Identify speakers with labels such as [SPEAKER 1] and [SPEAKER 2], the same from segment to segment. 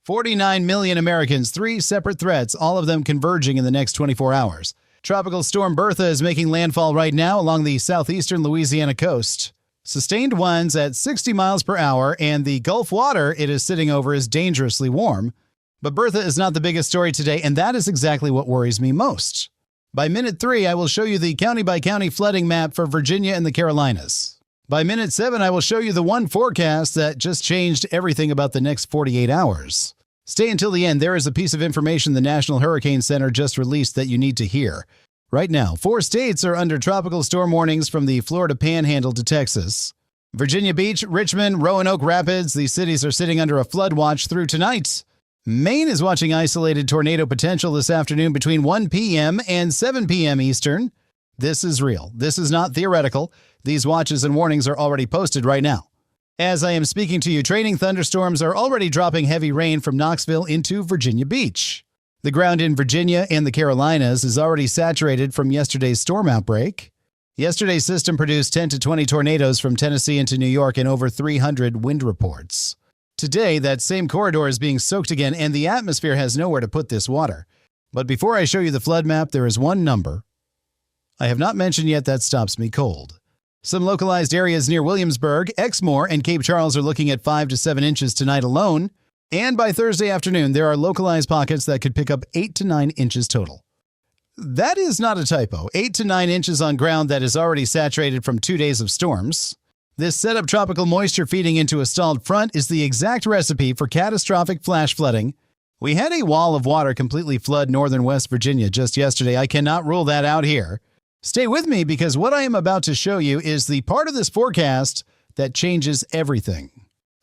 [SPEAKER 1] 49 million Americans, 3 separate threats, all of them converging in the next 24 hours. Tropical Storm Bertha is making landfall right now along the southeastern Louisiana coast. Sustained winds at 60 miles per hour, and the Gulf water it is sitting over is dangerously warm. But Bertha is not the biggest story today, and that is exactly what worries me most. By minute 3, I will show you the county-by-county flooding map for Virginia and the Carolinas. By minute 7, I will show you the one forecast that just changed everything about the next 48 hours. Stay until the end. There is a piece of information the National Hurricane Center just released that you need to hear. Right now, 4 states are under tropical storm warnings from the Florida Panhandle to Texas. Virginia Beach, Richmond, Roanoke Rapids, these cities are sitting under a flood watch through tonight. Maine is watching isolated tornado potential this afternoon between 1 p.m. and 7 p.m. Eastern. This is real. This is not theoretical. These watches and warnings are already posted right now. As I am speaking to you, training thunderstorms are already dropping heavy rain from Knoxville into Virginia Beach. The ground in Virginia and the Carolinas is already saturated from yesterday's storm outbreak. Yesterday's system produced 10 to 20 tornadoes from Tennessee into New York and over 300 wind reports. Today, that same corridor is being soaked again, and the atmosphere has nowhere to put this water. But before I show you the flood map, there is one number I have not mentioned yet that stops me cold. Some localized areas near Williamsburg, Exmore, and Cape Charles are looking at 5 to 7 inches tonight alone. And by Thursday afternoon, there are localized pockets that could pick up 8 to 9 inches total. That is not a typo. 8 to 9 inches on ground that is already saturated from 2 days of storms. This setup tropical moisture feeding into a stalled front is the exact recipe for catastrophic flash flooding. We had a wall of water completely flood northern West Virginia just yesterday. I cannot rule that out here. Stay with me because what I am about to show you is the part of this forecast that changes everything.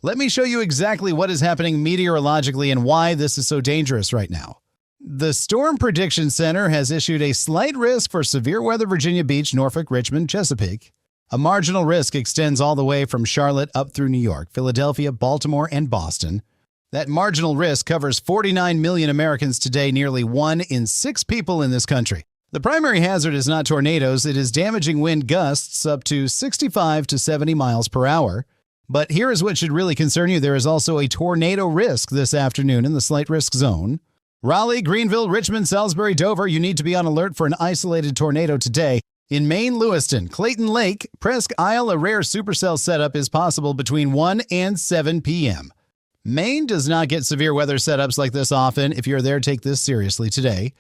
[SPEAKER 1] Let me show you exactly what is happening meteorologically and why this is so dangerous right now. The Storm Prediction Center has issued a slight risk for severe weather Virginia Beach, Norfolk, Richmond, Chesapeake. A marginal risk extends all the way from Charlotte up through New York, Philadelphia, Baltimore, and Boston. That marginal risk covers 49 million Americans today, nearly 1 in 6 people in this country. The primary hazard is not tornadoes, it is damaging wind gusts up to 65 to 70 miles per hour. But here is what should really concern you. There is also a tornado risk this afternoon in the slight risk zone. Raleigh, Greenville, Richmond, Salisbury, Dover, you need to be on alert for an isolated tornado today. In Maine, Lewiston, Clayton Lake, Presque Isle, a rare supercell setup is possible between 1 and 7 p.m. Maine does not get severe weather setups like this often. If you're there, take this seriously today.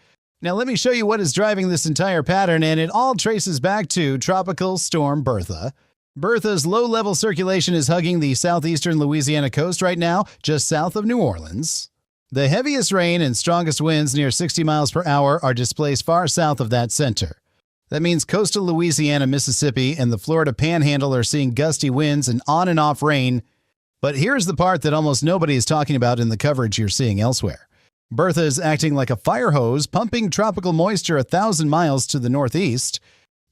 [SPEAKER 1] Now let me show you what is driving this entire pattern, and it all traces back to Tropical Storm Bertha. Bertha's low-level circulation is hugging the southeastern Louisiana coast right now, just south of New Orleans. The heaviest rain and strongest winds near 60 miles per hour are displaced far south of that center. That means coastal Louisiana, Mississippi, and the Florida Panhandle are seeing gusty winds and on-and-off rain. But here's the part that almost nobody is talking about in the coverage you're seeing elsewhere. Bertha is acting like a fire hose, pumping tropical moisture 1,000 miles to the northeast.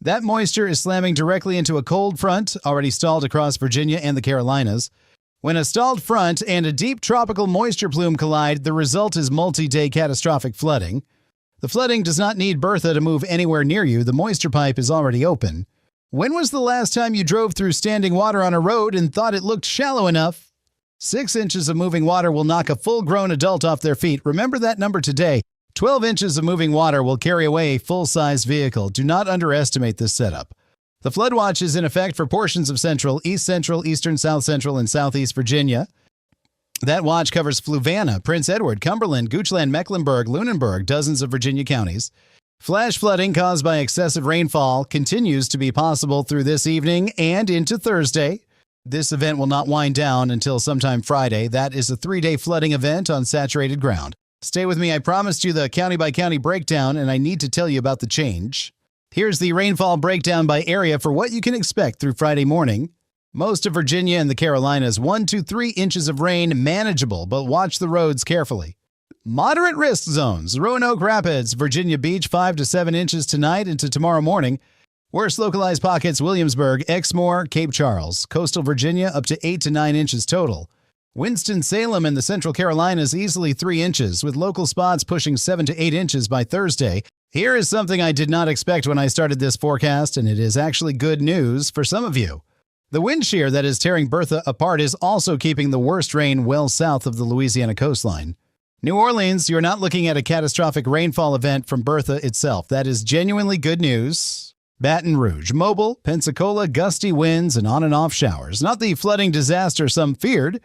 [SPEAKER 1] That moisture is slamming directly into a cold front already stalled across Virginia and the Carolinas. When a stalled front and a deep tropical moisture plume collide, the result is multi-day catastrophic flooding. The flooding does not need Bertha to move anywhere near you. The moisture pipe is already open. When was the last time you drove through standing water on a road and thought it looked shallow enough? 6 inches of moving water will knock a full-grown adult off their feet. Remember that number today. 12 inches of moving water will carry away a full-size vehicle. Do not underestimate this setup. The flood watch is in effect for portions of central, east central, eastern, south central, and southeast Virginia. That watch covers Fluvanna, Prince Edward, Cumberland, Goochland, Mecklenburg, Lunenburg, dozens of Virginia counties. Flash flooding caused by excessive rainfall continues to be possible through this evening and into Thursday. This event will not wind down until sometime Friday. That is a 3-day flooding event on saturated ground. Stay with me. I promised you the county-by-county breakdown, and I need to tell you about the change. Here's the rainfall breakdown by area for what you can expect through Friday morning. Most of Virginia and the Carolinas, 1 to 3 inches of rain, manageable, but watch the roads carefully. Moderate risk zones, Roanoke Rapids, Virginia Beach, 5 to 7 inches tonight into tomorrow morning. Worst localized pockets, Williamsburg, Exmore, Cape Charles. Coastal Virginia, up to 8 to 9 inches total. Winston-Salem and the Central Carolinas, easily 3 inches, with local spots pushing 7 to 8 inches by Thursday. Here is something I did not expect when I started this forecast, and it is actually good news for some of you. The wind shear that is tearing Bertha apart is also keeping the worst rain well south of the Louisiana coastline. New Orleans, you're not looking at a catastrophic rainfall event from Bertha itself. That is genuinely good news. Baton Rouge, Mobile, Pensacola, gusty winds and on and off showers. Not the flooding disaster some feared,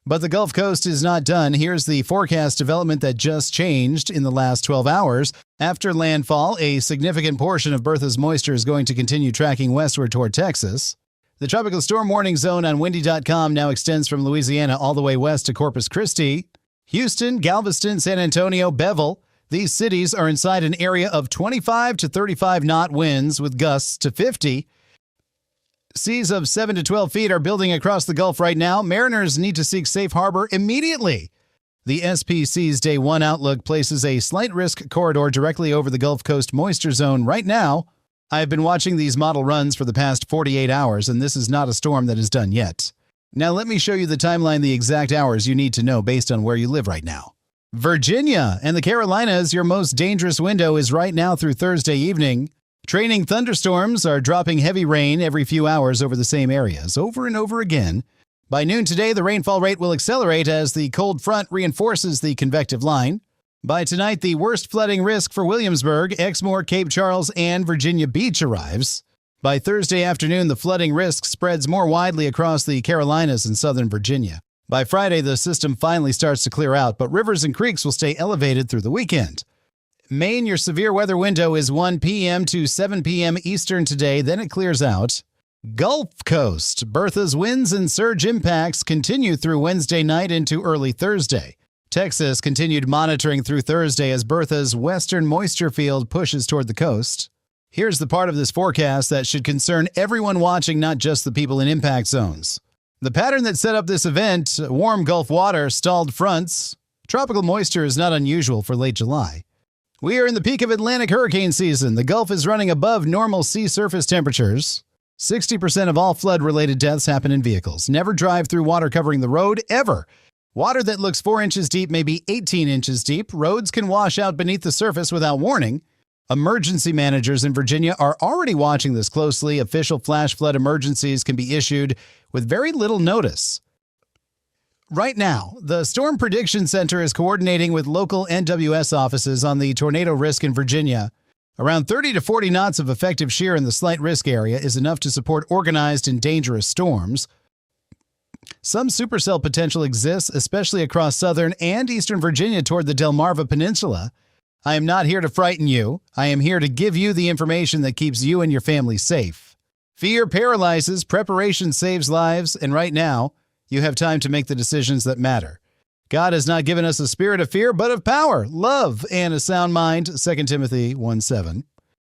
[SPEAKER 1] but the Gulf Coast is not done. Here's the forecast development that just changed in the last 12 hours. After landfall, a significant portion of Bertha's moisture is going to continue tracking westward toward Texas. The tropical storm warning zone on windy.com now extends from Louisiana all the way west to Corpus Christi. Houston, Galveston, San Antonio, Bevel. These cities are inside an area of 25 to 35 knot winds with gusts to 50. Seas of 7 to 12 feet are building across the Gulf right now. Mariners need to seek safe harbor immediately. The SPC's Day 1 outlook places a slight risk corridor directly over the Gulf Coast moisture zone right now. I've been watching these model runs for the past 48 hours, and this is not a storm that is done yet. Now let me show you the timeline, the exact hours you need to know based on where you live right now. Virginia and the Carolinas, your most dangerous window is right now through Thursday evening. Training thunderstorms are dropping heavy rain every few hours over the same areas, over and over again. By noon today, the rainfall rate will accelerate as the cold front reinforces the convective line. By tonight, the worst flooding risk for Williamsburg, Exmore, Cape Charles, and Virginia Beach arrives. By Thursday afternoon, the flooding risk spreads more widely across the Carolinas and southern Virginia. By Friday, the system finally starts to clear out, but rivers and creeks will stay elevated through the weekend. Maine, your severe weather window is 1 p.m. to 7 p.m. Eastern today, then it clears out. Gulf Coast, Bertha's winds and surge impacts continue through Wednesday night into early Thursday. Texas continued monitoring through Thursday as Bertha's western moisture field pushes toward the coast. Here's the part of this forecast that should concern everyone watching, not just the people in impact zones. The pattern that set up this event, warm Gulf water, stalled fronts. Tropical moisture is not unusual for late July. We are in the peak of Atlantic hurricane season. The Gulf is running above normal sea surface temperatures. 60% of all flood-related deaths happen in vehicles. Never drive through water covering the road, ever. Water that looks 4 inches deep may be 18 inches deep. Roads can wash out beneath the surface without warning. Emergency managers in Virginia are already watching this closely. Official flash flood emergencies can be issued with very little notice. Right now, the Storm Prediction Center is coordinating with local NWS offices on the tornado risk in Virginia. Around 30 to 40 knots of effective shear in the slight risk area is enough to support organized and dangerous storms. Some supercell potential exists, especially across southern and eastern Virginia toward the Delmarva Peninsula. I am not here to frighten you. I am here to give you the information that keeps you and your family safe. Fear paralyzes, preparation saves lives, and right now, you have time to make the decisions that matter. God has not given us a spirit of fear, but of power, love, and a sound mind, 2 Timothy 1:7.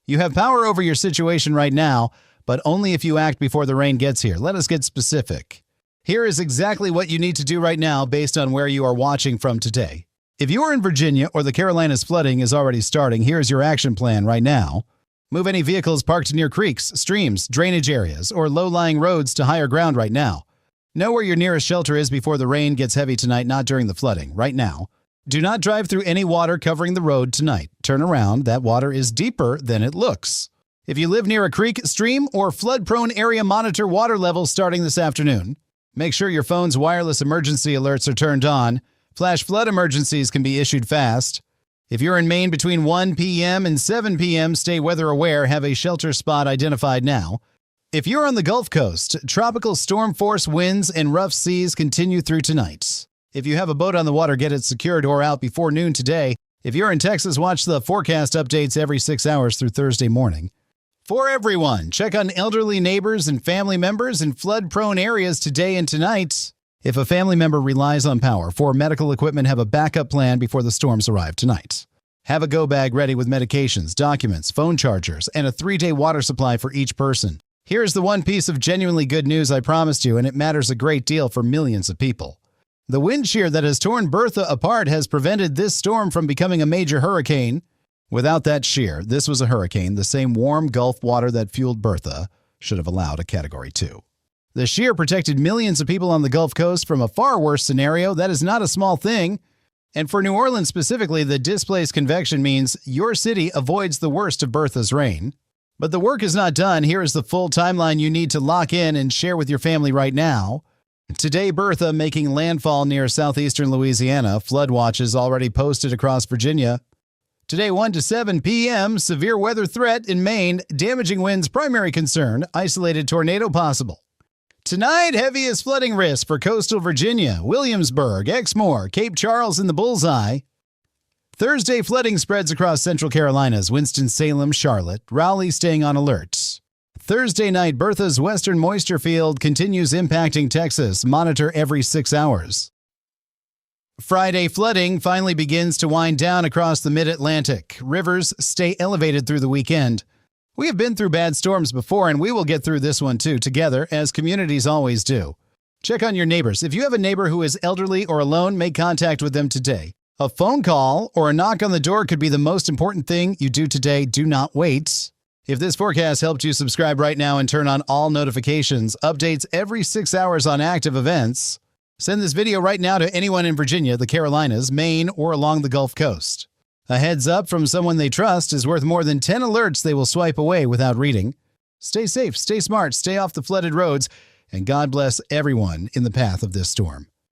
[SPEAKER 1] You have power over your situation right now, but only if you act before the rain gets here. Let us get specific. Here is exactly what you need to do right now based on where you are watching from today. If you are in Virginia or the Carolinas, flooding is already starting. Here's your action plan right now. Move any vehicles parked near creeks, streams, drainage areas, or low-lying roads to higher ground right now. Know where your nearest shelter is before the rain gets heavy tonight, not during the flooding, right now. Do not drive through any water covering the road tonight. Turn around. That water is deeper than it looks. If you live near a creek, stream, or flood-prone area, monitor water levels starting this afternoon. Make sure your phone's wireless emergency alerts are turned on. Flash flood emergencies can be issued fast. If you're in Maine between 1 p.m. and 7 p.m., stay weather aware. Have a shelter spot identified now. If you're on the Gulf Coast, tropical storm force winds and rough seas continue through tonight. If you have a boat on the water, get it secured or out before noon today. If you're in Texas, watch the forecast updates every 6 hours through Thursday morning. For everyone, check on elderly neighbors and family members in flood-prone areas today and tonight. If a family member relies on power for medical equipment, have a backup plan before the storms arrive tonight. Have a go bag ready with medications, documents, phone chargers, and a 3-day water supply for each person. Here's the one piece of genuinely good news I promised you, and it matters a great deal for millions of people. The wind shear that has torn Bertha apart has prevented this storm from becoming a major hurricane. Without that shear, this was a hurricane. The same warm Gulf water that fueled Bertha should have allowed a Category 2. The shear protected millions of people on the Gulf Coast from a far worse scenario. That is not a small thing. And for New Orleans specifically, the displaced convection means your city avoids the worst of Bertha's rain. But the work is not done. Here is the full timeline you need to lock in and share with your family right now. Today, Bertha making landfall near southeastern Louisiana. Flood watches already posted across Virginia. Today, 1 to 7 p.m., severe weather threat in Maine. Damaging winds primary concern. Isolated tornado possible. Tonight, heaviest flooding risk for coastal Virginia. Williamsburg, Exmore, Cape Charles in the bullseye. Thursday, flooding spreads across central Carolinas. Winston-Salem, Charlotte. Raleigh staying on alert. Thursday night, Bertha's western moisture field continues impacting Texas. Monitor every 6 hours. Friday, flooding finally begins to wind down across the mid-Atlantic. Rivers stay elevated through the weekend. We have been through bad storms before, and we will get through this one too, together, as communities always do. Check on your neighbors. If you have a neighbor who is elderly or alone, make contact with them today. A phone call or a knock on the door could be the most important thing you do today. Do not wait. If this forecast helped you, subscribe right now and turn on all notifications. Updates every 6 hours on active events. Send this video right now to anyone in Virginia, the Carolinas, Maine, or along the Gulf Coast. A heads up from someone they trust is worth more than 10 alerts they will swipe away without reading. Stay safe, stay smart, stay off the flooded roads, and God bless everyone in the path of this storm.